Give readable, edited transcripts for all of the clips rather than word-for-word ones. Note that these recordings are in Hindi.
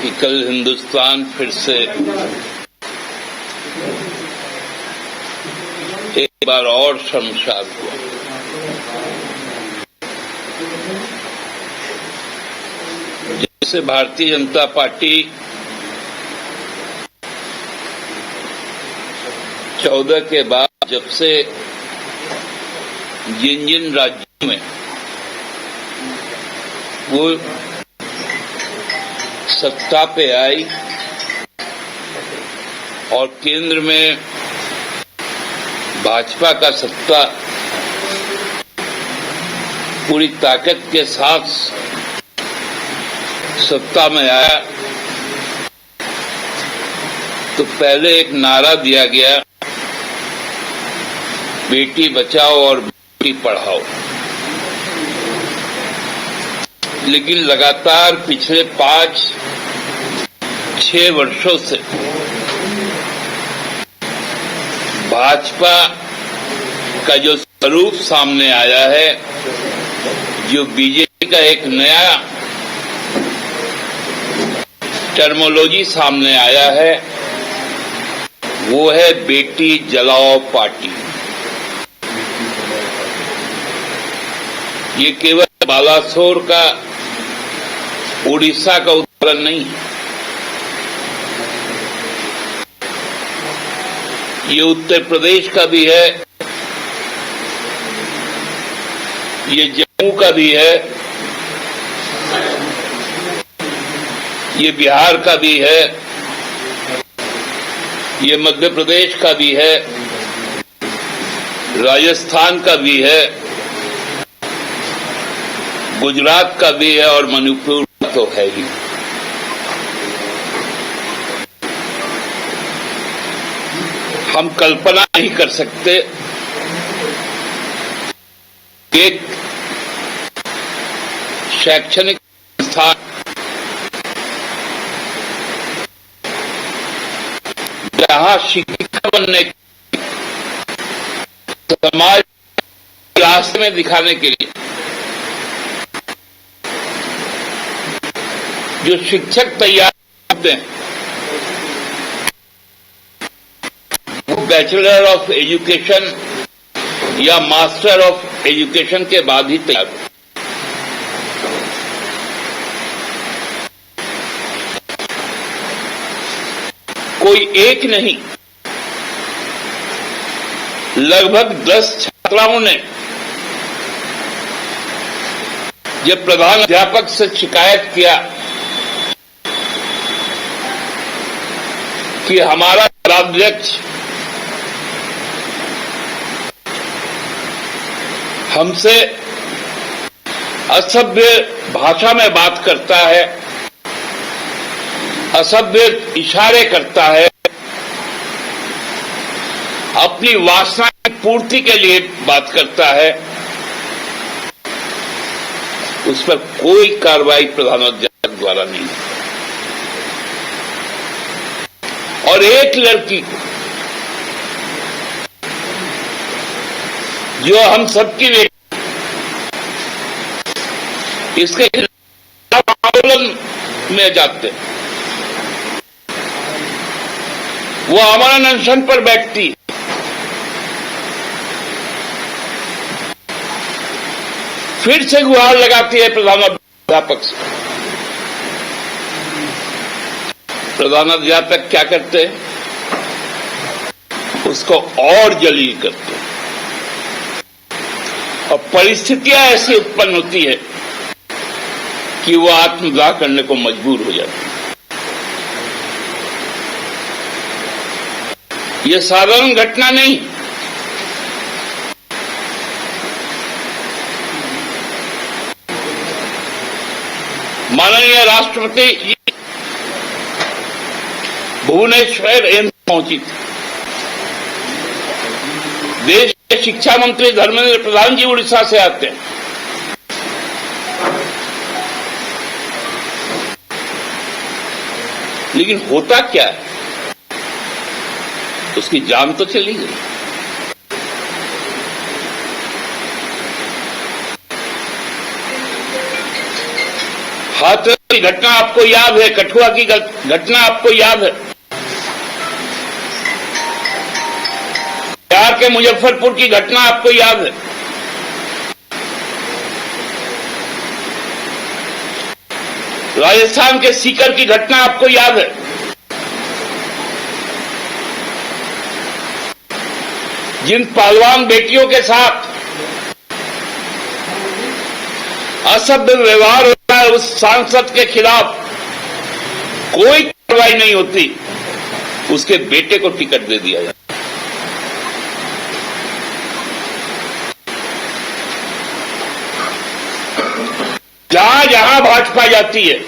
कि कल हिंदुस्तान फिर से एक बार और शर्मसार हुआ। जैसे भारतीय जनता पार्टी 14 के बाद जब से जिन राज्यों में वो सत्ता पे आई और केंद्र में भाजपा का सत्ता पूरी ताकत के साथ सत्ता में आया तो पहले एक नारा दिया गया, बेटी बचाओ और बेटी पढ़ाओ। लेकिन लगातार पिछले 5-6 वर्षों से भाजपा का जो स्वरूप सामने आया है, जो बीजेपी का एक नया टर्मोलॉजी सामने आया है, वो है बेटी जलाओ पार्टी। ये केवल बालासोर का, उड़ीसा का उदाहरण नहीं, ये उत्तर प्रदेश का भी है, ये जम्मू का भी है, ये बिहार का भी है, ये मध्य प्रदेश का भी है, राजस्थान का भी है, गुजरात का भी है और मणिपुर का तो है ही। हम कल्पना नहीं कर सकते एक शैक्षणिक संस्थान जहां शिक्षिका बनने के समाज रास्ते में दिखाने के लिए जो शिक्षक तैयार होते हैं वो बैचलर ऑफ एजुकेशन या मास्टर ऑफ एजुकेशन के बाद ही तैयार हो। कोई एक नहीं, लगभग 10 छात्राओं ने जब प्रधान अध्यापक से शिकायत किया कि हमारा अध्यक्ष हमसे असभ्य भाषा में बात करता है, असभ्य इशारे करता है, अपनी वासना की पूर्ति के लिए बात करता है, उस पर कोई कार्रवाई प्रधानाध्यापक द्वारा नहीं। और एक लड़की को जो हम सबकी बेटी, इसके खिलाफ आंदोलन में जाते, वो अमरण अनशन पर बैठती, फिर से गुहार लगाती है प्रधानाध्यापक से। प्रधानाध्यापक क्या करते हैं? उसको और जलील करते हैं और परिस्थितियां ऐसी उत्पन्न होती है कि वो आत्मदाह करने को मजबूर हो जाती है। ये साधारण घटना नहीं, माननीय राष्ट्रपति भुवनेश्वर एम्स पहुंची थी। देश के शिक्षा मंत्री धर्मेंद्र प्रधान जी उड़ीसा से आते हैं। लेकिन होता क्या है, उसकी जान तो चली गई। हाथरस की घटना आपको याद है, कठुआ की घटना आपको याद है, बिहार के मुजफ्फरपुर की घटना आपको याद है। राजस्थान के सीकर की घटना आपको याद है। जिन पहलवान बेटियों के साथ असभ्य व्यवहार होता है, उस सांसद के खिलाफ कोई कार्रवाई नहीं होती, उसके बेटे को टिकट दे दिया जाता। जहां जहां भाजपा जाती है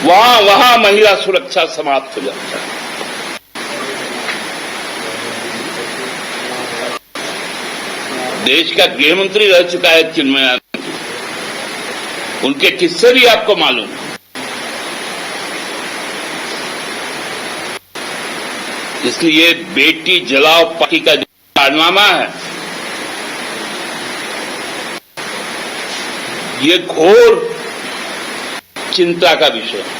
वहां वहां महिला सुरक्षा समाप्त हो जाता है। देश का गृह मंत्री रह चुका है चिन्मयानंद, उनके किस्से भी आपको मालूम है। इसलिए बेटी जलाओ पार्टी का जो कारनामा है, ये घोर चिंता का विषय है।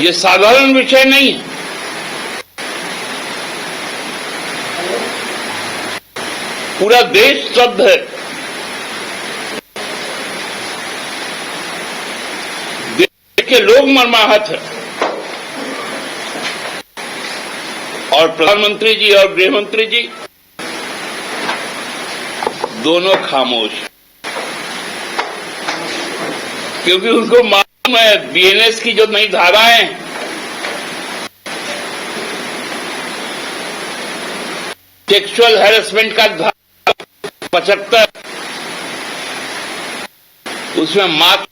ये साधारण विषय नहीं है। पूरा देश स्तब्ध है। देश के लोग मर्माहत हैं और प्रधानमंत्री जी और गृह मंत्री जी दोनों खामोश, क्योंकि उनको मालूम है बीएनएस की जो नई धाराएं, सेक्सुअल हैरेसमेंट का धारा 75, उसमें मात्र